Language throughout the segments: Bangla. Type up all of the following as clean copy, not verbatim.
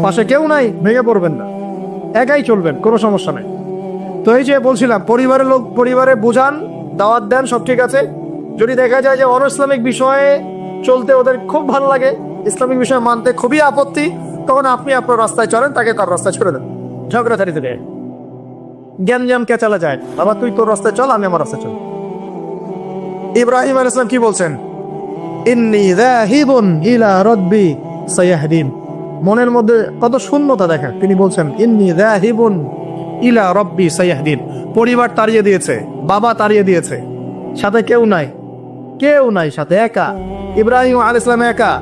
পাশে কেউ নাই, ভেঙে পড়বেন না, একাই চলবেন, কোনো সমস্যা নাই। তো এই যে বলছিলাম, পরিবারের লোক পরিবারে বুঝান, দাওয়াত দেন, সব ঠিক আছে। যদি দেখা যায় যে অন ইসলামিক বিষয়ে চলতে ওদের খুব ভালো লাগে, ইসলামিক বিষয় মানতে খুবই আপত্তি, তখন আপনি আপনার রাস্তায় চলেন, তাকে তার রাস্তায় ছেড়ে দেন। ঝগড়াঝাড়ি থেকে জ্ঞান কে চালা যায়, বাবা তুই তোর রাস্তায় চল, আমি আমার রাস্তায় চল। ইব্রাহিম আলাইহিস সালাম কি বলছেন? ইন্নী যাহিবুন ইলা রাব্বি সায়াহদিন। মনের মধ্যে কত শূন্যতা দেখা, তিনি বলছেন ইন্নী যাহিবুন ইলা রাব্বি সায়াহদিন। পরিবার তাড়িয়ে দিয়েছে, বাবা তাড়িয়ে দিয়েছে, সাথে কেউ নাই, কেউ নাই সাথে, একা। ইব্রাহিম আলাইহিস সালাম একা।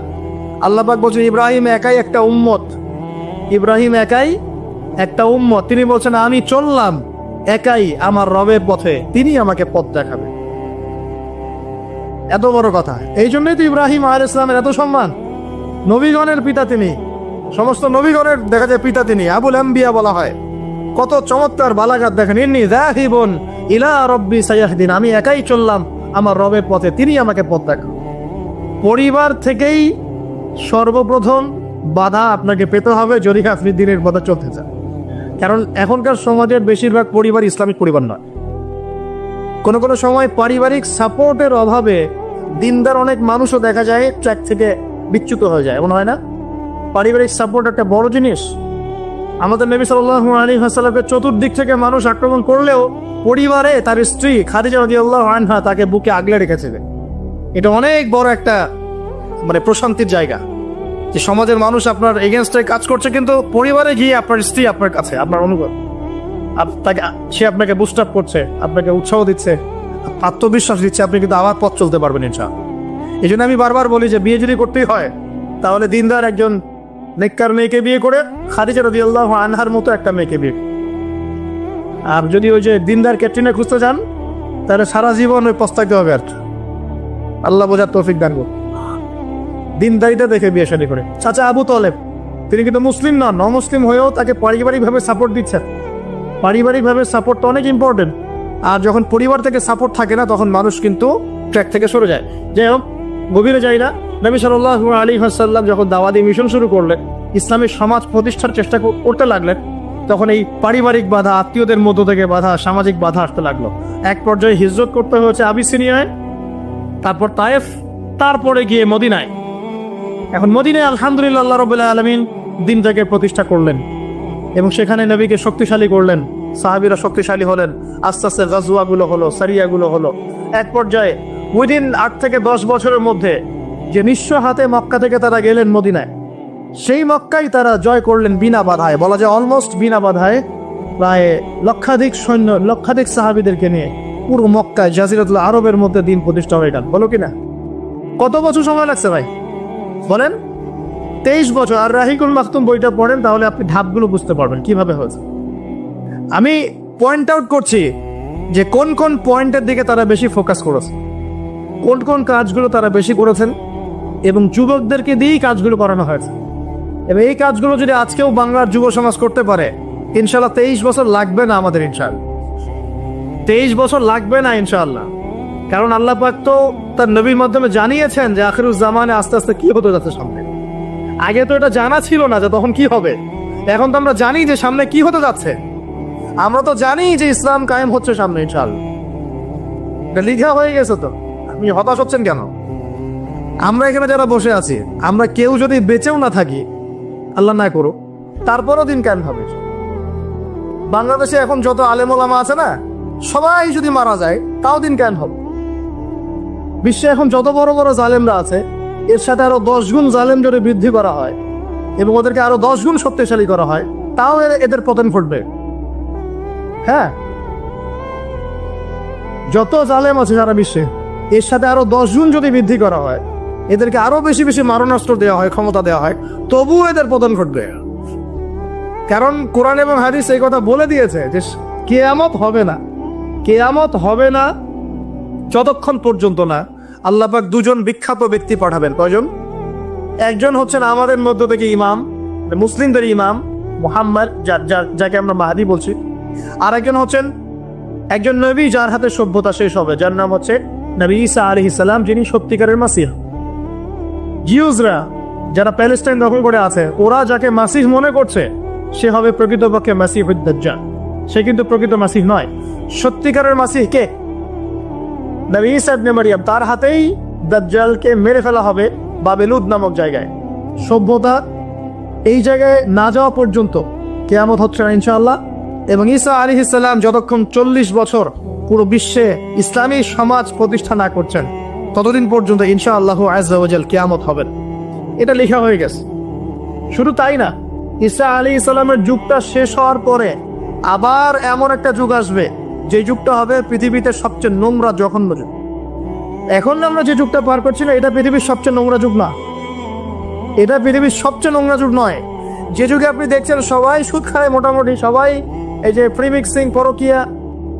আল্লাহ পাক বলছেন ইব্রাহিম একাই একটা উম্মত, ইব্রাহিম একাই একটা উম্মত। তিনি বলছেন আমি চললাম একাই আমার রবের পথে, তিনি আমাকে পথ দেখাবে। এত বড় কথা। এই জন্যই তো ইব্রাহিম আলাইহিস সালামের এত সম্মান। নবীগণের পিতা তিনি, সমস্ত নবীগণের দেখা যায় পিতা তিনি, আবুল আম্বিয়া বলা হয়। কত চমৎকার বালাগাত দেখেন। ইন্নী যাহিবুন ইলা রাব্বি সায়াহদিন, আমি একাই চললাম আমার রবের পথে, তিনি আমাকে পথ দেখাবেন। পরিবার থেকেই সর্বপ্রথম বাধা আপনাকে পেতে হবে যদি আপনি দিনের পথে চলতে চান। কারণ এখনকার সমাজের বেশিরভাগ পরিবার ইসলামিক পরিবার নয়। কোনো কোনো সময় পারিবারিক সাপোর্টের অভাবে দিনদার অনেক মানুষও দেখা যায় ট্র্যাক থেকে বিচ্যুত হয়ে যায়, এমন হয় না? পারিবারিক সাপোর্ট একটা বড় জিনিস। আমাদের নবী সাল্লাল্লাহু আলাইহি ওয়াসাল্লামের চতুর্দিক থেকে মানুষ আক্রমণ করলেও পরিবারে তার স্ত্রী খাদিজা রাদিয়াল্লাহু আনহা তাকে বুকে আগলে রেখেছিলেন। এটা অনেক বড় একটা প্রশান্তির জায়গা, যে সমাজের মানুষ আপনার এগেনস্টে কাজ করছে, কিন্তু পরিবারে গিয়ে আপনার স্ত্রী আপনার কাছে, আপনার অনুভব, সে আপনাকে বুস্ট আপ করছে, আপনাকে উৎসাহ দিচ্ছে, আত্মবিশ্বাস দিচ্ছে, আপনি কিন্তু আবার পথ চলতে পারবেন ইনশাআল্লাহ। এই জন্য আমি বারবার বলি যে বিয়ে যদি করতেই হয় তাহলে দিনদার একজন নেককার মেয়েকে বিয়ে করে খাদিজা রাদিয়াল্লাহু আনহার মতো একটা মেয়েকে বিয়ে। আর যদি ওই যে দিনদার ক্যাটরিনা খুঁজতে যান তাহলে সারা জীবন ওই পস্তাইতে হবে। আর আল্লাহ বোঝার তৌফিক দান করুন। দিনদারিটা দেখে বিয়ে শাদী করে। চাচা আবু তালেব তিনি কিন্তু মুসলিম নন, অমুসলিম হয়েও তাকে পারিবারিকভাবে সাপোর্ট দিচ্ছেন। পারিবারিকভাবে সাপোর্টটা অনেক ইম্পর্টেন্ট। আর যখন পরিবার থেকে সাপোর্ট থাকে না তখন মানুষ কিন্তু ট্র্যাক থেকে সরে যায়। যাই হোক, গভীরে যাই না। নবী সাল্লাল্লাহু আলাইহি ওয়াসাল্লাম যখন দাওয়াতি মিশন শুরু করলেন, ইসলামী সমাজ প্রতিষ্ঠার চেষ্টা করতে লাগলেন, তখন এই পারিবারিক বাধা, আত্মীয়দের মধ্য থেকে বাধা, সামাজিক বাধা আসতে লাগলো। এক পর্যায়ে হিজরত করতে হয়েছে আবিসিনিয়ায়, তারপর তায়েফ, তারপরে গিয়ে মদিনায়। এখন মদিনায় আলহামদুলিল্লাহ আল্লাহ রাব্বুল আলামিন দ্বীনটাকে প্রতিষ্ঠা করলেন এবং সেখানে নবীকে শক্তিশালী করলেন, সাহাবীরা শক্তিশালী হলেন, আস্তে আস্তে গাজওয়াগুলো হলো, সারিয়াগুলো হলো। এক পর্যায়ে উইদিন 8 থেকে 10 বছরের মধ্যে যে নিঃস্ব হাতে মক্কা থেকে তারা গেলেন মদিনায়, সেই মক্কাই তারা জয় করলেন বিনা বাধায়, বলা যায় অলমোস্ট বিনা বাধায়। প্রায় লক্ষাধিক সৈন্য, লক্ষাধিক সাহাবীদেরকে নিয়ে পুরো মক্কায়, জাজিরাতুল আরবের মধ্যে দিন প্রতিষ্ঠা হয়ে গেল। বলো কিনা? কত বছর সময় লাগছে ভাই বলেন? 23 বছর। আর রাহিকুল মাকতুম বইটা পড়েন তাহলে আপনি ধাপগুলো বুঝতে পারবেন কিভাবে হয়েছে। আমি পয়েন্ট আউট করছি যে কোন কোন পয়েন্টের দিকে তারা বেশি ফোকাস করেছে, কোন কোন কাজগুলো তারা বেশি করেছেন, এবং যুবকদেরকে দিয়েই কাজগুলো করানো হয়েছে। এবং এই কাজগুলো যদি আজকেও বাংলার যুব সমাজ করতে পারে, ইনশাল্লাহ 23 বছর লাগবে না আমাদের, ইনশাল্লাহ 23 বছর লাগবে না ইনশাআল্লাহ। কারণ আল্লাহ পাক তো তার নবীর মাধ্যমে জানিয়েছেন যে আখিরুজ জামানে আস্তে আস্তে কি হতে যাচ্ছে সামনে। আগে তো এটা জানা ছিল না যে তখন কি হবে, এখন তো আমরা জানি যে সামনে কি হতে যাচ্ছে। আমরা তো জানি যে ইসলাম কায়েম হচ্ছে সামনে ইনশাআল্লাহ, এটা লিখা হয়ে গেছে। তো আপনি হতাশ হচ্ছেন কেন? আমরা এখানে যারা বসে আছি, আমরা কেউ যদি বেঁচেও না থাকি, আল্লাহ না করুক, তারপরও দিন কায়েম হবে। বাংলাদেশে এখন যত আলেম ওলামা আছে না, সবাই যদি মারা যায় তাও দিন কায়েম হবে। বিশ্বে এখন যত বড় বড় জালেমরা আছে, এর সাথে আরো 10 গুণ জালেম যদি বৃদ্ধি করা হয় এবং ওদেরকে আরো 10 গুণ শক্তিশালী করা হয়, তাও এদের পতন ঘটবে। হ্যাঁ, যত জালেম আছে সারা বিশ্বে, এর সাথে আরো 10 গুণ যদি বৃদ্ধি করা হয়, এদেরকে আরো বেশি বেশি মারণাস্ত্র দেওয়া হয়, ক্ষমতা দেওয়া হয়, তবুও এদের পতন ঘটবে। কারণ কোরআন এবং হাদিস এই কথা বলে দিয়েছে যে কিয়ামত হবে না, কিয়ামত হবে না যতক্ষণ পর্যন্ত না আল্লাহ পাক 2 জন বিখ্যাত ব্যক্তি পাঠাবেন। কয়জন? একজন হচ্ছেন আমাদের মধ্য থেকে ইমাম, মুসলিমদের ইমাম মুহাম্মদ, যাকে আমরা মাহদী বলছি। আর একজন হচ্ছেন একজন নবী যার হাতে সভ্যতা শেষ হবে, যার নাম হচ্ছে নবী ঈসা আলাইহিস সালাম, যিনি সত্যিকারের মাসিহ। জিউসরা যারা প্যালেস্টাইন দখল করে আছে, ওরা যাকে মাসিহ মনে করছে সে হবে প্রকৃতপক্ষে মাসিহুদ দাজ্জাল। সে কিন্তু প্রকৃত মাসিহ নয়। সত্যিকারের মাসিহ কে? নবী ঈসা ইবনে মারইয়াম। তার হাতেই দাজ্জালকে মেরে ফেলা হবে বাবেলুদ নামক জায়গায়। সভ্যতা এই জায়গায় না যাওয়া পর্যন্ত কিয়ামত হচ্ছে না ইনশাআল্লাহ। এবং ঈসা আলাইহিস সালাম যতক্ষণ 40 বছর পুরো বিশ্বে ইসলামী সমাজ প্রতিষ্ঠা না করছেন, ততদিন পর্যন্ত ইনশাআল্লাহ আযজা ওয়া জাল কিয়ামত হবে। এটা লেখা হয়ে গেছে। শুধু তাই না, ঈসা আলাইহিস সালামের যুগটা শেষ হওয়ার পরে আবার এমন একটা যুগ আসবে, যে যুগটা হবে পৃথিবীতে সবচেয়ে নোংরা জঘন্য যুগ। এখন আমরা যে যুগটা পার করছি না, এটা পৃথিবীর সবচেয়ে নোংরা যুগ না। এটা পৃথিবীর সবচেয়ে নোংরা যুগ নয়। যে যুগে আপনি দেখছেন সবাই সুদ খায়, মোটামুটি সবাই এই যে প্রিমিক্সিং, পরকিয়া,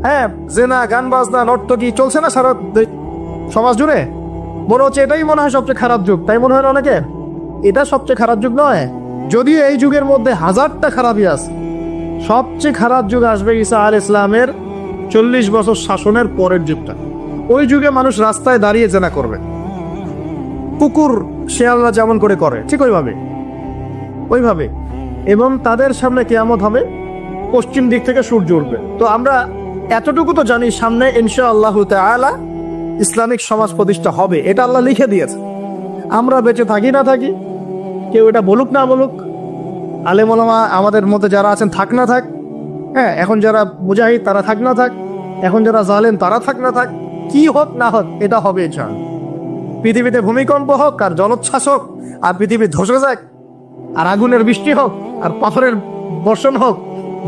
হ্যাঁ, জেনা, গান বাজনা, নর্তকী চলছে না সারা সমাজ জুড়ে, মনে হচ্ছে এটাই মনে হয় সবচেয়ে খারাপ যুগ। তাই মনে হয় না অনেকে? এটা সবচেয়ে খারাপ যুগ নয়। যদিও এই যুগের মধ্যে হাজারটা খারাপই আছে, সবচেয়ে খারাপ যুগ আসবে ঈসা আলাইহিস সালামের 40 বছর শাসনের পরের যুগটা। ওই যুগে মানুষ রাস্তায় দাঁড়িয়ে জেনা করবে, কুকুর শেয়ালরা যেমন করে ঠিক ওইভাবে। এবং তাদের সামনে কিয়ামত হবে, পশ্চিম দিক থেকে সূর্য উঠবে। তো আমরা এতটুকু তো জানি, সামনে ইনশাআল্লাহু তাআলা ইসলামিক সমাজ প্রতিষ্ঠা হবে। এটা আল্লাহ লিখে দিয়েছে। আমরা বেঁচে থাকি না থাকি, কেউ এটা বলুক না বলুক, আলেম ওলামা আমাদের মধ্যে যারা আছেন থাক না থাক, হ্যাঁ, এখন যারা মুজাহিদ তারা থাক না থাক, এখন যারা জালেম তারা থাক না থাক, কি হোক না হোক এটা হবে ইনশাআল্লাহ। পৃথিবীতে ভূমিকম্প হোক আর জলোচ্ছ্বাস হোক আর পৃথিবী ধসে যাক আর আগুনের বৃষ্টি হোক আর পাথরের বর্ষণ হোক,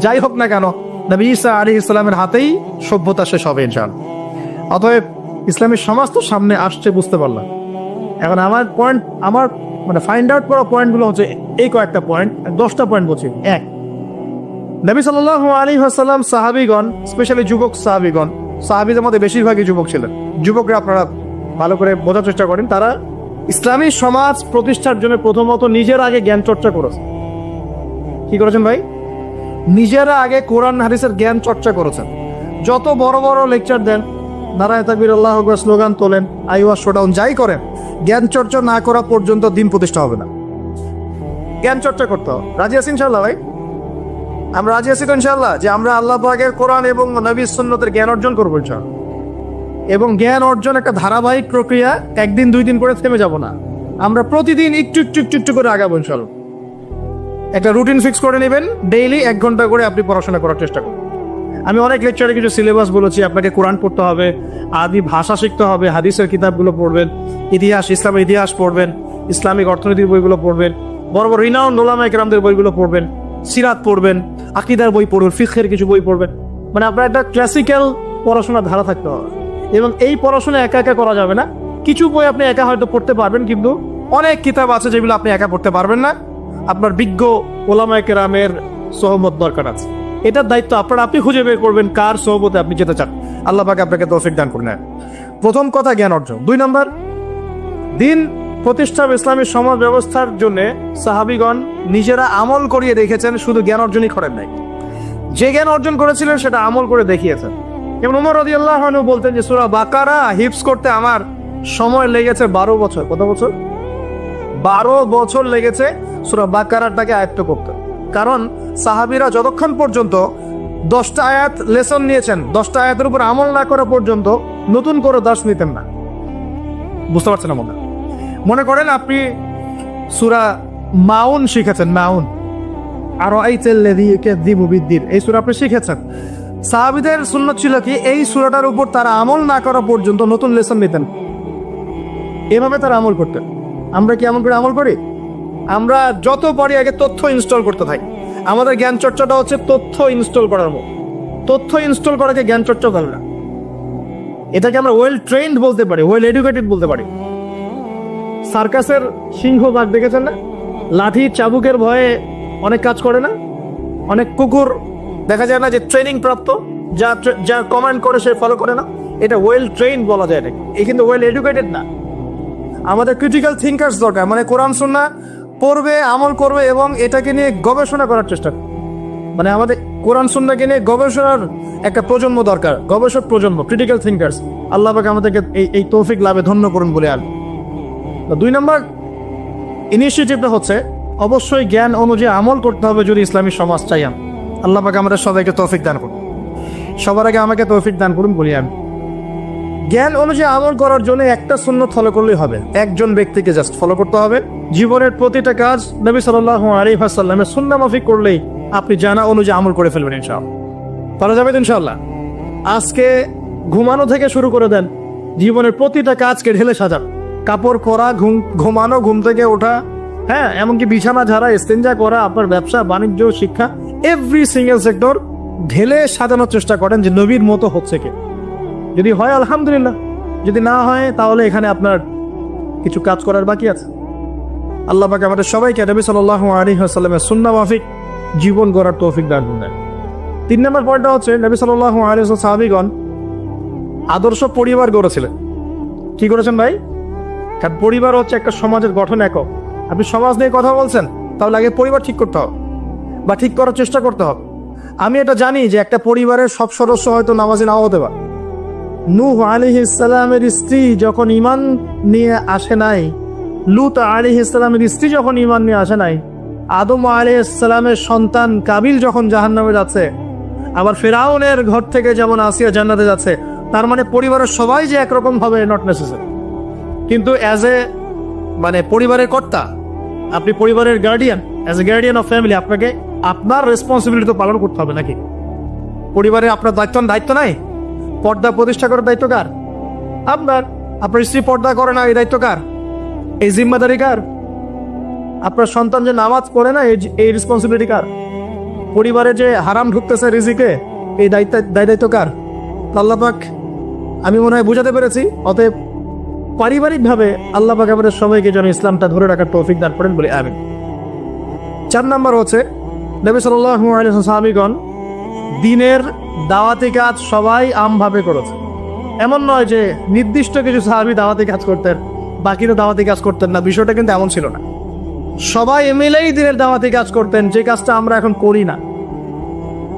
যাই হোক না কেন, নবী ঈসা আলাইহিস সালামের হাতেই সভ্যতা শেষ হবে ইনশাআল্লাহ। অতএব ইসলামের সমাজ তো সামনে আসছে, বুঝতে পারলাম। এখন আমার মানে ফাইন্ড আউট করা পয়েন্টগুলো হচ্ছে এই কয়েকটা পয়েন্ট, 10টা পয়েন্ট বলছি। 1, নবী সাল্লাল্লাহু আলাইহি ওয়াসাল্লাম সাহাবীগণ, স্পেশালি যুবক সাহাবীগণ, সাহাবীদের মধ্যে বেশিরভাগই যুবক ছিলেন। যুবকরা আপনারা ভালো করে বোঝার চেষ্টা করেন, তারা ইসলামী সমাজ প্রতিষ্ঠার জন্য প্রথমত নিজের আগে জ্ঞান চর্চা করেছে। কি করেছেন ভাই? নিজেরা আগে কোরআন হাদিসের জ্ঞান চর্চা করেছেন। যত বড় বড় লেকচার দেন, নারায়ে তাকবীর, আল্লাহু আকবার স্লোগান তোলেন, আইওয়া শোডাউন যাই করেন, জ্ঞান চর্চা না করা পর্যন্ত দিন প্রতিষ্ঠা হবে না। জ্ঞান চর্চা করতে হবে। রাজি আছি ইনশাআল্লাহ ভাই? আমরা রাজি আছি তো ইনশাআল্লাহ যে আমরা আল্লাহ পাকের কোরআন এবং নবীর সুন্নতের জ্ঞান অর্জন করবো ইনশাআল্লাহ। এবং জ্ঞান অর্জন একটা ধারাবাহিক প্রক্রিয়া, একদিন 2 দিন করে থেমে যাব না। আমরা প্রতিদিন একটু একটু একটু একটু করে আগাবো ইনশাআল্লাহ। একটা রুটিন ফিক্স করে নেবেন, ডেইলি 1 ঘন্টা করে আপনি পড়াশোনা করার চেষ্টা করুন। আমি অনেক লেকচারে কিছু সিলেবাস বলেছি, আপনাকে কোরআন পড়তে হবে, আরবি ভাষা শিখতে হবে, হাদিসের কিতাবগুলো পড়বেন, ইতিহাস, ইসলামের ইতিহাস পড়বেন, ইসলামিক অর্থনীতির বইগুলো পড়বেন, বড় বড় রিনাউন্ড উলামায়ে কেরামদের বইগুলো পড়বেন, সিরাত পড়বেন, আকীদার বই পড়বেন, ফিকহের কিছু বই পড়বেন। মানে আপনার একটা ক্লাসিক্যাল পড়াশোনার ধারা থাকতে হবে। এবং এই পড়াশোনা একা একা করা যাবে না। কিছু বই আপনি একা হয়তো পড়তে পারবেন, কিন্তু অনেক কিতাব আছে যেগুলো আপনি একা পড়তে পারবেন না। আপনার বিজ্ঞ ওলামায়ে কেরামের সহমত দরকার আছে। এটার দায়িত্ব আপনি খুঁজে বের করবেন কার সহবতে আপনি যেতে চান। আল্লাহ পাক আপনাকে তৌফিক দান করুন। প্রথম কথা জ্ঞান অর্জন। 2 নম্বর, দিন প্রতিষ্ঠা ইসলামী সমাজ ব্যবস্থার জন্য সাহাবীগণ নিজেরা আমল করিয়ে দেখেছেন, শুধু জ্ঞান অর্জনই করেন নাই। যে জ্ঞান অর্জন করেছিলেন সেটা আমল করে দেখিয়েছেন। যেমন ওমর রাদিয়াল্লাহু আনহু বলতেন যে সূরা বাকারা হিফজ করতে আমার সময় লেগেছে 12 বছর। কত বছর? 12 বছর লেগেছে সূরা বাকারাটাকে আয়ত্ত করতে। কারণ সাহাবীরা যতক্ষণ পর্যন্ত 10টা আয়াত লেসন নিয়েছেন, 10টা আয়াতের উপর আমল না করা পর্যন্ত নতুন করে দাস নিতেন না। বুঝতে পারছেন না? মনে করেন আপনি সূরা মাউন শিখেছেন, মাউন, আরাআইতাল্লাযী ইয়াকাযযিবু বিদ্দীন, এই সূরা আপনি শিখেছেন। সাহাবীদের সুন্নাত ছিল কি, এই সূরাটার উপর তারা আমল না করা পর্যন্ত নতুন লেসন নিতেন। এভাবে তারা আমল করতেন। আমরা কি এমন করে আমল করি? আমরা যত পারি আগে তথ্য ইনস্টল করতে থাকি। আমাদের জ্ঞান চর্চাটা হচ্ছে তথ্য ইনস্টল করার মতো। তথ্য ইনস্টল করাকে জ্ঞান চর্চা করে না। এটাকে আমরা ওয়েল ট্রেন্ড বলতে পারি, ওয়েল এডুকেটেড বলতে পারি। সার্কাসের সিংহ বাঘ দেখেছেন না? লাঠি চাবুকের ভয়ে অনেক কাজ করে না? অনেক কুকুর দেখা যায় না যে ট্রেনিং প্রাপ্ত, যা কমান্ড করে সে ফলো করে না? এটা ওয়েল ট্রেন্ড বলা যায় নাকি? এই কিন্তু ওয়েল এডুকেটেড না। আমাদের ক্রিটিক্যাল থিঙ্কার্স দরকার, মানে কোরআন সুন্নাহ পড়বে, আমল করবে এবং এটাকে নিয়ে গবেষণা করার চেষ্টা করবে। মানে আমাদের কোরআন সুন্নাহকে নিয়ে গবেষণার একটা প্রজন্ম দরকার, গবেষক প্রজন্ম, ক্রিটিক্যাল থিঙ্কার্স। আল্লাহ পাক আমাদেরকে এই তৌফিক লাভে ধন্য করুন বলে। আর 2 নম্বর, ইনিশিয়েটিভটা হচ্ছে অবশ্যই জ্ঞান অনুযায়ী আমল করতে হবে যদি ইসলামী সমাজ চাই আমি। আল্লাহ পাক আমাদের সবাইকে তৌফিক দান করুন। সবার আগে আমাকে তৌফিক দান করুন বলি আমি। জ্ঞান অনুযায়ী আমল করার জন্য একটা সুন্নত ফলো করলেই হবে, একজন ব্যক্তিকে জাস্ট ফলো করতে হবে। জীবনের প্রতিটা কাজ নবী সাল্লাল্লাহু আলাইহি ওয়াসাল্লামের সুন্নাহ মাফিক করলেই আপনি জানা অনুযায়ী আমল করে ফেলবেন ইনশাআল্লাহ। পারা যাবে তো ইনশাআল্লাহ। আজকে ঘুমানো থেকে শুরু করে দেন, জীবনের প্রতিটা কাজকে ঢেলে সাজান। কাপড় পরা, ঘুমানো, ঘুম থেকে ওঠা, হ্যাঁ, এমনকি বিছানা ঝাড়া, ইস্তেঞ্জা করা, আপনার ব্যবসা বাণিজ্য, শিক্ষা, এভরি সিঙ্গেল সেক্টর ঢেলে সাজানোর চেষ্টা করেন যে নবীর মতো হচ্ছে কি। যদি হয় আলহামদুলিল্লাহ, যদি না হয় তাহলে এখানে আপনার কিছু কাজ করার বাকি আছে। আল্লাহ পাক আমাদের সবাইকে নবী সাল্লাল্লাহু আলাইহি ওয়াসাল্লামের সুন্নাহ মাফিক জীবন গড়ার তৌফিক দান করুন। 3 নম্বর পয়েন্টটা হচ্ছে নবী সাল্লাল্লাহু আলাইহি ওয়াসাল্লাম সাহাবীগণ আদর্শ পরিবার গড়েছিলেন। কি করেছেন ভাই? কারণ পরিবার হচ্ছে একটা সমাজের গঠন একক। আপনি সমাজ নিয়ে কথা বলছেন, তাহলে আগে পরিবার ঠিক করতে হবে বা ঠিক করার চেষ্টা করতে হবে। আমি এটা জানি যে একটা পরিবারের সব সদস্য হয়তো নামাজি নাও হতে পারে। নূহ আলাইহিস সালামের স্ত্রী যখন ঈমান নিয়ে আসে নাই, লূত আলাইহিস সালামের স্ত্রী যখন ঈমান নিয়ে আসে নাই, আদম আলাইহিস সালামের সন্তান কাবিল যখন জাহান্নামে যাচ্ছে, আবার ফিরআউনের ঘর থেকে যেমন আসিয়া জান্নাতে যাচ্ছে, তার মানে পরিবারের সবাই যে একরকম হবে নট নেসেসারি। কিন্তু অ্যাজ এ পরিবারের কর্তা, আপনি পরিবারের guardian, as a guardian of family, আপনাকে আপনার রেসপন্সিবিলিটি তো পালন করতে হবে নাকি? পরিবারে আপনার দায়িত্ব নাই? পর্দা প্রতিষ্ঠা করার দায়িত্ব কার? আপনার। আপনার স্ত্রী পর্দা করে না, এই দায়িত্ব কার? এই জিম্মাদারি কার? আপনার সন্তান যে নামাজ পড়ে না, এই রেসপন্সিবিলিটি কার? পরিবারে যে হারাম ঢুকতেছে রিজিকে, এই দায়িত্ব কার? আল্লাহ পাক, আমি মনে হয় বুঝাতে পেরেছি। অতএব পারিবারিকভাবে আল্লাহ পাক আমাদের সবাইকে যেন ইসলামটা ধরে রাখার তৌফিক দান করেন বলে আমিন। 4 নম্বর হচ্ছে নবী সাল্লাল্লাহু আলাইহি ওয়াসাল্লাম সাহাবীগণ দ্বীনের দাওয়াতি কাজ সবাই আমভাবে করেছে। এমন নয় যে নির্দিষ্ট কিছু সাহাবী দাওয়াতি কাজ করতেন, বাকিরা দাওয়াতি কাজ করতেন না, বিষয়টা কিন্তু এমন ছিল না। সবাই মিলেই দ্বীনের দাওয়াতি কাজ করতেন, যে কাজটা আমরা এখন করি না।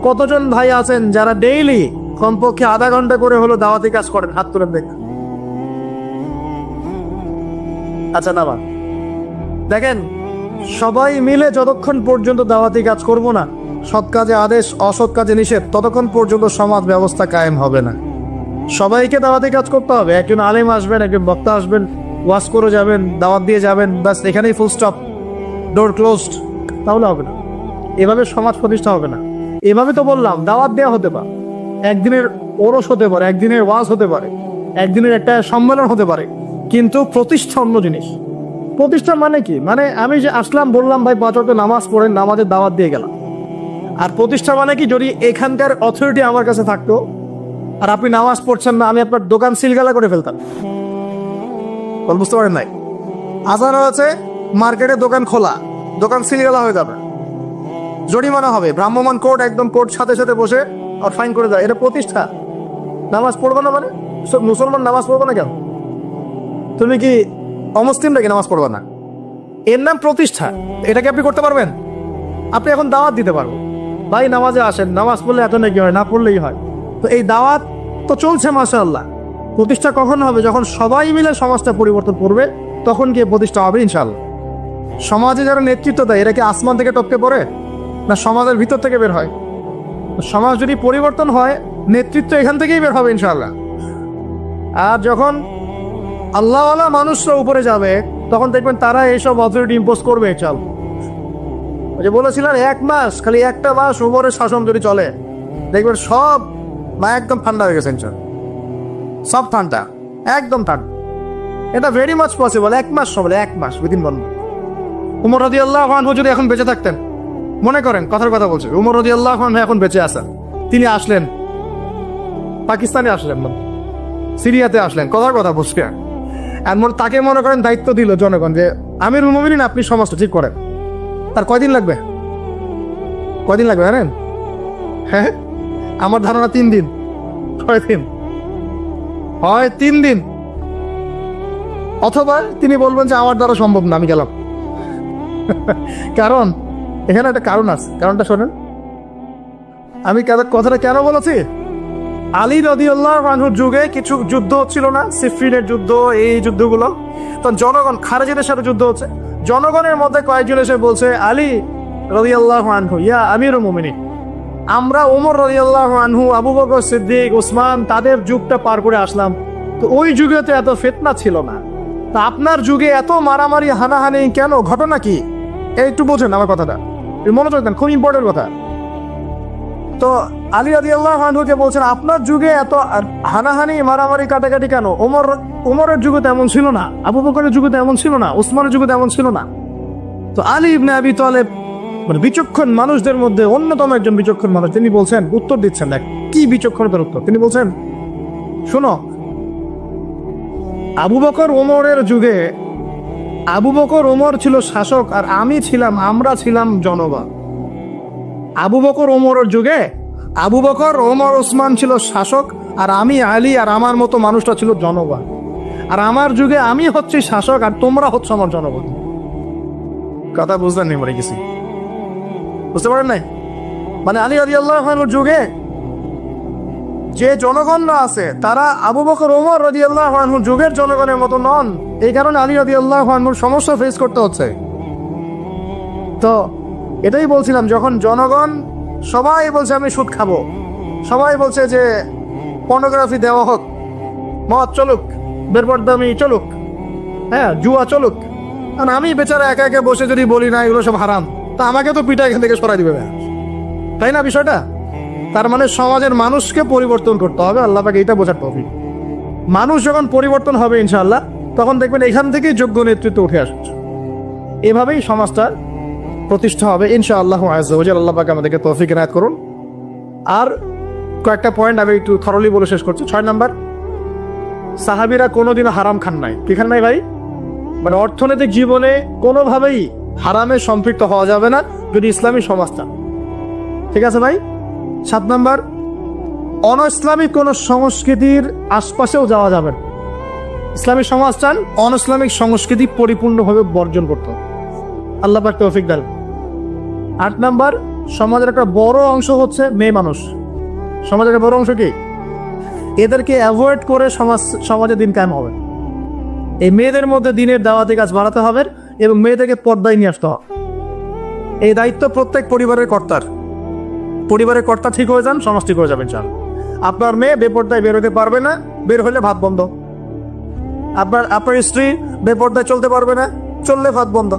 কতজন ভাই আছেন যারা ডেইলি কমপক্ষে আধা ঘন্টা করে হলো দাওয়াতি কাজ করেন? হাত তুলে দেখ। আচ্ছা না, দেখেন, সবাই মিলে যতক্ষণ পর্যন্ত দাওয়াতি কাজ করব না, সৎ কাজে আদেশ, অসৎ কাজে নিষেধ, ততক্ষণ পর্যন্ত সমাজ ব্যবস্থা কায়েম হবে না। সবাইকে দাওয়াতি কাজ করতে হবে। একজন আলেম আসবেন, একজন বক্তা আসবেন, ওয়াজ করে যাবেন, দাওয়াত দিয়ে যাবেন, ব্যাস এখানেই ফুল স্টপ, ডোর ক্লোজড, তাহলে হবে না। এভাবে সমাজ প্রতিষ্ঠা হবে না। এভাবে তো বললাম দাওয়াত দেওয়া হতে পারে, একদিনের ওরস হতে পারে, একদিনের ওয়াজ হতে পারে, একদিনের একটা সম্মেলন হতে পারে, কিন্তু প্রতিষ্ঠা অন্য জিনিস। প্রতিষ্ঠা মানে কি? মানে আমি যে আসলাম, বললাম ভাই 5 ওয়াক্ত নামাজ পড়েন, নামাজের দাওয়াত দিয়ে গেলাম। আর প্রতিষ্ঠা মানে কি? যদি এখানকার অথরিটি আমার কাছে থাকতো আর আপনি নামাজ পড়ছেন না, আমি আপনার দোকান সিলগালা করে ফেলতাম। বুঝতে পারেন নাই? আজান হয়েছে, মার্কেটে দোকান খোলা, দোকান সিলগালা হয়ে যাবে, জরিমানা হবে, ভ্রাম্যমাণ কোর্ট, একদম কোর্ট সাথে সাথে বসে আর ফাইন করে দেয়। এটা প্রতিষ্ঠা। নামাজ পড়বো না মানে? মুসলমান নামাজ পড়বো না কেন? তুমি কি অমুসলিম নাকি নামাজ পড়বা না? এর নাম প্রতিষ্ঠা। এটাকে আপনি করতে পারবেন? আপনি এখন দাওয়াত দিতে পারবেন, ভাই নামাজে আসেন, নামাজ পড়লে এত নাকি হয়, না পড়লেই হয়। তো এই দাওয়াত তো চলছে মাশাআল্লাহ। প্রতিষ্ঠা কখন হবে? যখন সবাই মিলে সমাজটা পরিবর্তন করবে, তখন গিয়ে প্রতিষ্ঠা হবে ইনশাআল্লাহ। সমাজে যারা নেতৃত্ব দেয়, এরা কি আসমান থেকে টপকে পড়ে, না সমাজের ভিতর থেকে বের হয়? সমাজ যদি পরিবর্তন হয়, নেতৃত্ব এখান থেকেই বের হবে ইনশাআল্লাহ। আর যখন আল্লাহওয়ালা মানুষরা উপরে যাবে, তখন দেখবেন তারা এইসব অথরিটি ইম্পোজ করবে। চল, যে বলেছিলেন 1 মাস, খালি একটা মাস উপরের শাসন যদি চলে, দেখবেন সব একদম ঠান্ডা হয়ে গেছে, সব ঠান্ডা, একদম ঠান্ডা। এটা ভেরি মাচ পসিবল। 1 মাস সবলে, 1 মাস উইদিন বন্ধ। উমর রাদিয়াল্লাহু আনহু যদি এখন বেঁচে থাকতেন, মনে করেন কথার কথা বলছে, উমর রাদিয়াল্লাহু আনহু এখন বেঁচে আছেন, তিনি আসলেন পাকিস্তানে, আসলেন সিরিয়াতে, আসলেন, কথার কথা বসকে, এমন তাকে মনে করেন দায়িত্ব দিল জনগণ যে আমিরুল মুমিনিন, আপনি সমাজটা ঠিক করেন। তার কয়দিন লাগবে? কয়দিন লাগবে জানেন? হ্যাঁ, আমার ধারণা 3 দিন। কয়দিন হয়? 3 দিন। অথবা তিনি বলবেন যে আমার দ্বারা সম্ভব না, আমি গেলাম। কারণ এখানে একটা কারণ আছে। কারণটা শোনেন। আমি কথাটা কেন বলেছি? আলী রাদিয়াল্লাহু আনহুর যুগে কিছু যুদ্ধ হচ্ছিল না, সিফিনের যুদ্ধ, এই যুদ্ধগুলো, তখন জনগণ, খারেজিদের সাথে যুদ্ধ হচ্ছে, জনগণের মধ্যে কয়েকজন এসে বলছে, আলী রাদিয়াল্লাহু আনহু, ইয়া আমিরুল মুমিনিন, আমরা ওমর রাদিয়াল্লাহু আনহু, আবু বকর সিদ্দিক, ওসমান তাদের যুগটা পার করে আসলাম, তো ওই যুগে তো এত ফিতনা ছিল না, তা আপনার যুগে এত মারামারি হানাহানি কেন, ঘটনা কি? একটু বোঝেন আমার কথাটা, মনোযোগ দেন, খুব ইম্পর্টেন্ট কথা। তো আলী রাদিয়াল্লাহু আনহুকে বলছেন, আপনার যুগে এত হানাহানি মারামারি কাটাকাটি কেন? ওমরের যুগে তো এমন ছিল না, আবু বকরের যুগে তো এমন ছিল না, ওসমানের যুগে তো এমন ছিল না। তো আলী ইবনে আবি তালেব, মানে বিচক্ষণ মানুষদের মধ্যে অন্যতম একজন বিচক্ষণ মানুষ, তিনি বলছেন, উত্তর দিচ্ছেন, দেখ কি বিচক্ষণতার উত্তর। তিনি বলছেন, শোনো, আবু বকর ওমরের যুগে আবু বকর ওমর ছিল শাসক আর আমরা ছিলাম জনগণ। আবু বকর ওমরের যুগে আবু বকর ওমর ওসমান ছিল শাসক, আর আমি আলী আর আমার মতো মানুষটা ছিল জনগণ। আর আমার যুগে আমি হচ্ছি শাসক আর তোমরা হচ্ছে আমার জনগণ। কথা বুঝলেন নি? মরে গেছি, বুঝতে পারেন নাই? মানে আলী রাদিয়াল্লাহু আনহুর যুগে যে জনগণরা আছে তারা আবু বকর ওমর রাদিয়াল্লাহু আনহুর যুগের জনগণের মতো নন। এই কারণে আলী রাদিয়াল্লাহু আনহুর সমস্যা ফেস করতে হচ্ছে। তো এটাই বলছিলাম, যখন জনগণ সবাই বলছে আমি সুদ খাবো, সবাই বলছে যে পর্নোগ্রাফি দেওয়া হোক, মদ চলুক, বেপরদামি চলুক, হ্যাঁ জুয়া চলুক, আর আমি বেচারা একা একা বসে যদি বলি না এগুলো সব হারাম, তা আমাকে তো পিঠা এখান থেকে সরাই দিবে, তাই না বিষয়টা? তার মানে সমাজের মানুষকে পরিবর্তন করতে হবে, আল্লাহ পাক এইটা বোঝার তৌফিক। মানুষ যখন পরিবর্তন হবে ইনশাআল্লাহ, তখন দেখবেন এখান থেকেই যোগ্য নেতৃত্ব উঠে আসছে, এভাবেই সমাজটার প্রতিষ্ঠা হবে ইনশাআল্লাহ আযজা ওয়া জাল্লা। আল্লাহ পাক আমাদেরকে তৌফিক এনায়েত করুন। আর কয়েকটা পয়েন্ট আমি একটু থরলি বলে শেষ করছি। 6 নাম্বার, সাহাবীরা কোনোদিনও হারাম খান নাই। কি খান নাই ভাই? মানে অর্থনৈতিক জীবনে কোনোভাবেই হারামে সম্পৃক্ত হওয়া যাবে না যদি ইসলামী সমাজটা, ঠিক আছে ভাই? 7 নাম্বার, অন ইসলামিক কোন সংস্কৃতির আশপাশেও যাওয়া যাবে না। ইসলামী সমাজ চান, অন ইসলামিক সংস্কৃতি পরিপূর্ণভাবে বর্জন করতে হবে। আল্লাহ পাক তৌফিক দেন। 8 নাম্বার, সমাজের একটা বড় অংশ হচ্ছে মেয়ে মানুষ। সমাজের একটা বড় অংশ কি? এদেরকে অ্যাভয়েড করে সমাজে দিন কায়েম হবে। এই মেয়েদের মধ্যে দিনের দাওয়াতি কাজ বাড়াতে হবে এবং মেয়েদেরকে পর্দায় নিয়ে আসতে হবে। এই দায়িত্ব প্রত্যেক পরিবারের কর্তার। পরিবারের কর্তা ঠিক হয়ে যান, সমাজ ঠিক হয়ে যাবেন। চান আপনার মেয়ে বেপর্দায় বের হতে পারবে না, বের হলে ভাত বন্ধ। আপনার স্ত্রী বেপর্দায় চলতে পারবে না, চললে ভাত বন্ধ।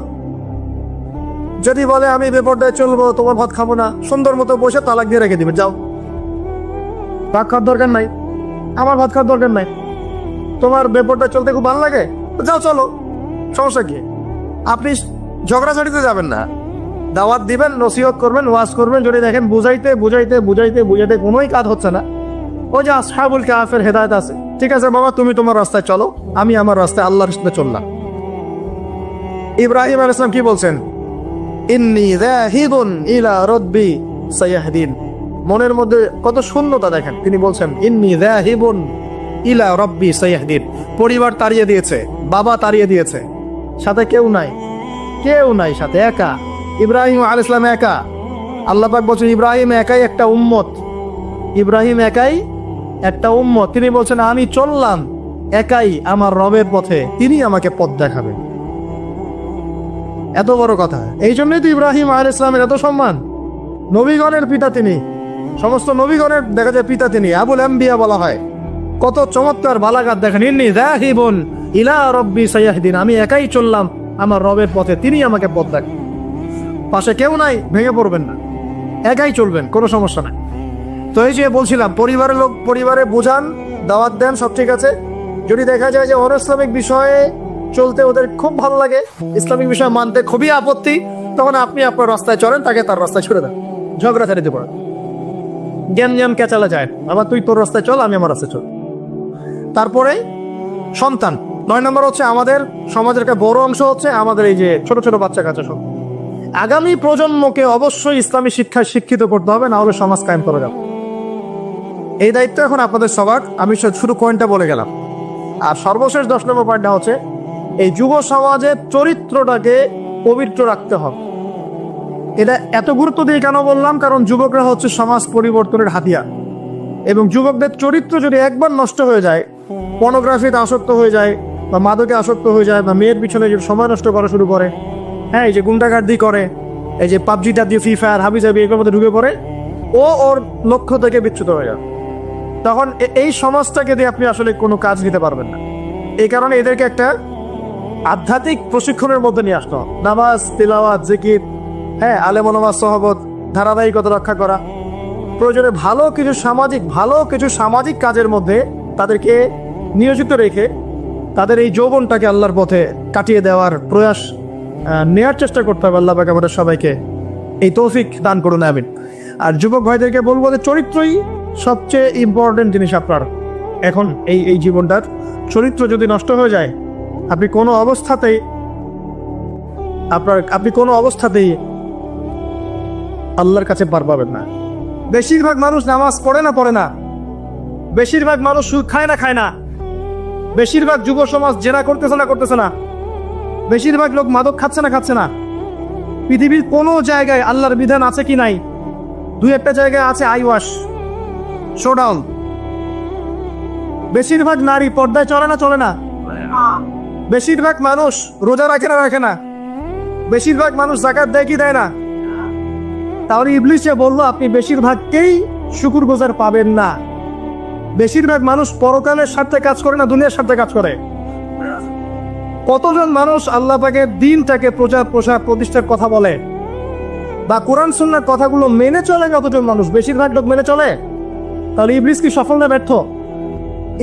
যদি বলে আমি বেপর্দায় চলবো, তোমার ভাত খাবো না, সুন্দর মতো বসে তালাক দিয়ে রেখে দিবেন, যাও, ভাত খাওয়ার দরকার নাই, আমার ভাত খাওয়ার দরকার নাই। তোমার বেপর্দায় চলতে খুব ভালো লাগে, যাও চলো, সমস্যা কি? আপনি ঝগড়াঝাড়িতে যাবেন না, দাওয়াত দিবেন, নসিহত করবেন, ওয়াজ করবেন। যদি দেখেন বুঝাইতে বুঝাইতে বুঝাইতে বুঝাইতে কোনোই কাজ হচ্ছে না, ওই যে আসহাবুল কাহফের হেদায়েত আছে, ঠিক আছে বাবা তুমি তোমার রাস্তায় চলো, আমি আমার রাস্তায় আল্লাহর রাস্তায় চললাম। ইব্রাহিম আলাইহিস সালাম কি বলছেন? ইন্নী যাহিবুন ইলা রাব্বি সায়াহদিন। মনের মধ্যে কত শূন্যতা দেখেন, তিনি বলছেন ইন্নী যাহিবুন ইলা রাব্বি সায়াহদিন। পরিবার তাড়িয়ে দিয়েছে, বাবা তাড়িয়ে দিয়েছে, সাথে কেউ নাই, কেউ নাই সাথে, একা। ইব্রাহিম আলাইহিস সালাম একা। আল্লাহ পাক বলছেন ইব্রাহিম একাই একটা উম্মত, ইব্রাহিম একাই একটা উম্মত। তিনি বলছেন আমি চললাম একাই আমার রবের পথে, তিনি আমাকে পথ দেখাবেন। এত বড় কথা। এই জন্যই তো ইব্রাহিম আলাইহিস সালামের এত সম্মান। নবীগণের পিতা তিনি, সমস্ত নবীগণের দেখা যায় পিতা তিনি, আবুল আম্বিয়া বলা হয়। কত চমৎকার বালাগাত দেখেন। ইন্নী যাহিবুন ইলা রাব্বি সায়াহদিন, আমি একাই চললাম আমার রবের পথে, তিনি আমাকে পথ দেখাবেন। পাশে কেউ নাই, ভেঙে পড়বেন না, একাই চলবেন, কোনো সমস্যা নাই। তো এই যে বলছিলাম, পরিবারের লোক পরিবারে বোঝান, দাওয়াত দেন, সব ঠিক আছে। যদি দেখা যায় যে অন ইসলামিক বিষয়ে চলতে ওদের খুব ভালো লাগে, ইসলামিক বিষয় মানতে খুবই আপত্তি, তখন আপনি আপনার রাস্তায় চলেন, তাকে তার রাস্তায় ছুড়ে দেন, ঝগড়া ছাড়িতে পড়েন, জ্ঞান কেচালে যায়। আবার তুই তোর রাস্তায় চল, আমি আমার রাস্তায় চল। তারপরে সন্তান। 9 নম্বর হচ্ছে আমাদের সমাজের একটা বড় অংশ হচ্ছে আমাদের এই যে ছোট ছোট বাচ্চা কাচ্চা সব। আগামী প্রজন্মকে অবশ্যই ইসলামী শিক্ষায় শিক্ষিত করতে হবে, না হলে সমাজ কায়েম করা যাবে। এই দায়িত্ব এখন আপনাদের সবার। আমি শুধু পয়েন্টটা বলে গেলাম। আর সর্বশেষ 10 নম্বর পয়েন্টটা হচ্ছে এই যুব সমাজের চরিত্রটাকে পবিত্র রাখতে হবে। এটা এত গুরুত্ব দিয়ে কেন বললাম? কারণ যুবকরা হচ্ছে সমাজ পরিবর্তনের হাতিয়ার, এবং যুবকদের চরিত্র যদি একবার নষ্ট হয়ে যায়, পর্নোগ্রাফিতে আসক্ত হয়ে যায়, বা মাদকে আসক্ত হয়ে যায়, বা মেয়ের পিছনে যদি সময় নষ্ট করা শুরু করে, হ্যাঁ, এই যে গুন্ডাগার্দি করে, এই যে পাবজিটা দিয়ে, ফ্রি ফায়ার, হাবিজাবি এগুলোর মধ্যে ঢুকে পড়ে, ও ওর লক্ষ্য থেকে বিচ্যুত হয়ে যাবে। তখন এই সমাজটাকে দিয়ে আপনি আসলে কোনো কাজ নিতে পারবেন না। এই কারণে এদেরকে একটা আধ্যাত্মিক প্রশিক্ষণের মধ্যে নিয়ে আসতে হবে। নামাজ, তিলাওয়াত, জিকির, হ্যাঁ, আলেম ওলামা সহবত, ধারাবাহিকতা রক্ষা করা, প্রয়োজনে ভালো কিছু সামাজিক কাজের মধ্যে তাদেরকে নিয়োজিত রেখে তাদের এই যৌবনটাকে আল্লাহর পথে কাটিয়ে দেওয়ার প্রয়াস নেওয়ার চেষ্টা করতে হবে। আল্লাহ পাক আমাদের সবাইকে এই তৌফিক দান করুন, আমিন। আর যুবক ভাইদেরকে বলবো যে চরিত্রই সবচেয়ে ইম্পর্টেন্ট জিনিস আপনার এখন এই জীবনটার। চরিত্র যদি নষ্ট হয়ে যায়, আপনি কোনো অবস্থাতেই আল্লাহর কাছে পার পাবেন না। বেশিরভাগ মানুষ নামাজ পড়ে না, বেশিরভাগ মানুষ সুদ খায় না, বেশিরভাগ যুব সমাজ জেনা করতেছে না, বেশিরভাগ লোক মাদক খাচ্ছে না। পৃথিবীর কোনো জায়গায় আল্লাহর বিধান আছে কি নাই? দুই একটা জায়গায় আছে, আই ওয়াশ, শোডাউন। বেশিরভাগ নারী পর্দায় চলে না, বেশিরভাগ মানুষ রোজা রাখে না, বেশিরভাগ মানুষ যাকাত দেয় কি দেয় না। তাহলে ইবলিসে বললো আপনি বেশিরভাগকেই শুকরগুজার পাবেন না। বেশিরভাগ মানুষ পরকালের স্বার্থে কাজ করে না, দুনিয়ার স্বার্থে কাজ করে। কতজন মানুষ আল্লাহ পাকের দ্বীনটাকে প্রচার প্রতিষ্ঠার কথা বলে বা কোরআন সুন্নাহর কথাগুলো মেনে চলে? কতজন মানুষ? বেশিরভাগ লোক মেনে চলে। তাহলে ইবলিস কি সফল না ব্যর্থ?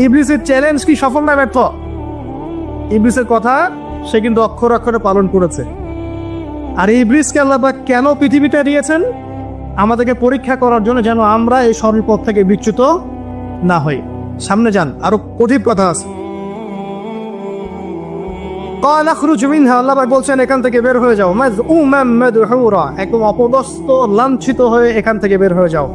ইবলিসের চ্যালেঞ্জ কি সফল না ব্যর্থ? ইবলিসের কথা সে কিন্তু অক্ষরে পালন করেছে। আর ইবলিসকে আল্লাহ পাক কেন পৃথিবীতে দিয়েছেন? আমাদেরকে পরীক্ষা করার জন্য, যেন আমরা এই সরল পথ থেকে বিচ্যুত না হই। সামনে যান, আরো কঠিন কথা আছে। আল্লাহ পাক বলছেন এখান থেকে বের হয়ে যাও, একদম অপদস্থ লাঞ্ছিত হয়ে এখান থেকে বের হয়ে যাও।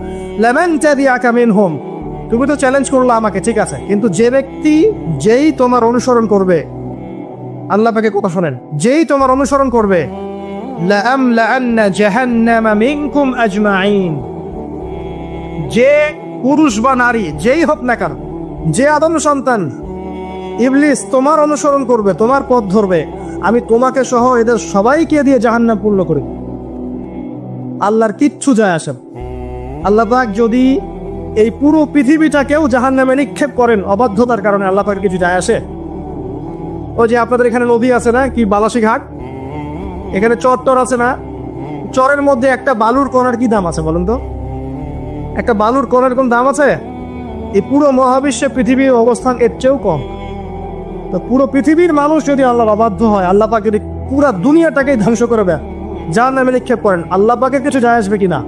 তুমি তো চ্যালেঞ্জ করলো আমাকে, ঠিক আছে, কিন্তু যে ব্যক্তি যেই তোমার অনুসরণ করবে, আল্লাহ পাকের কথা শোনেন, যেই তোমার অনুসরণ করবে, যে পুরুষ বা নারী যেই হোক না কেন, যে আদম সন্তান, ইবলিস তোমার অনুসরণ করবে, তোমার পথ ধরবে, আমি তোমাকে সহ এদের সবাইকে দিয়ে জাহান্নাম পূর্ণ করি। আল্লাহর কিচ্ছু যায় আসে। আল্লাহ পাক যদি এই পুরো পৃথিবীটাকেও জাহান্নামে নিক্ষেপ করেন অবাধ্যতার কারণে, আল্লাহ পাকের কিছু যায় আসে? ওই যে আপনাদের এখানে নদী আছে না, কি বালাসী ঘাট, এখানে চর আছে না, চরের মধ্যে একটা বালুর কণার কি দাম আছে বলুন তো? একটা বালুর কণার কোন দাম আছে? এই পুরো মহাবিশ্বে পৃথিবীর অবস্থান এর চেয়েও কম। তো পুরো পৃথিবীর মানুষ যদি আল্লাহর অবাধ্য হয়, আল্লাহ পাক যদি পুরা দুনিয়াটাকেই ধ্বংস করে দেয়, জাহান্নামে নিক্ষেপ করেন, আল্লাহ পাকের কিছু যায় আসবে কিনা?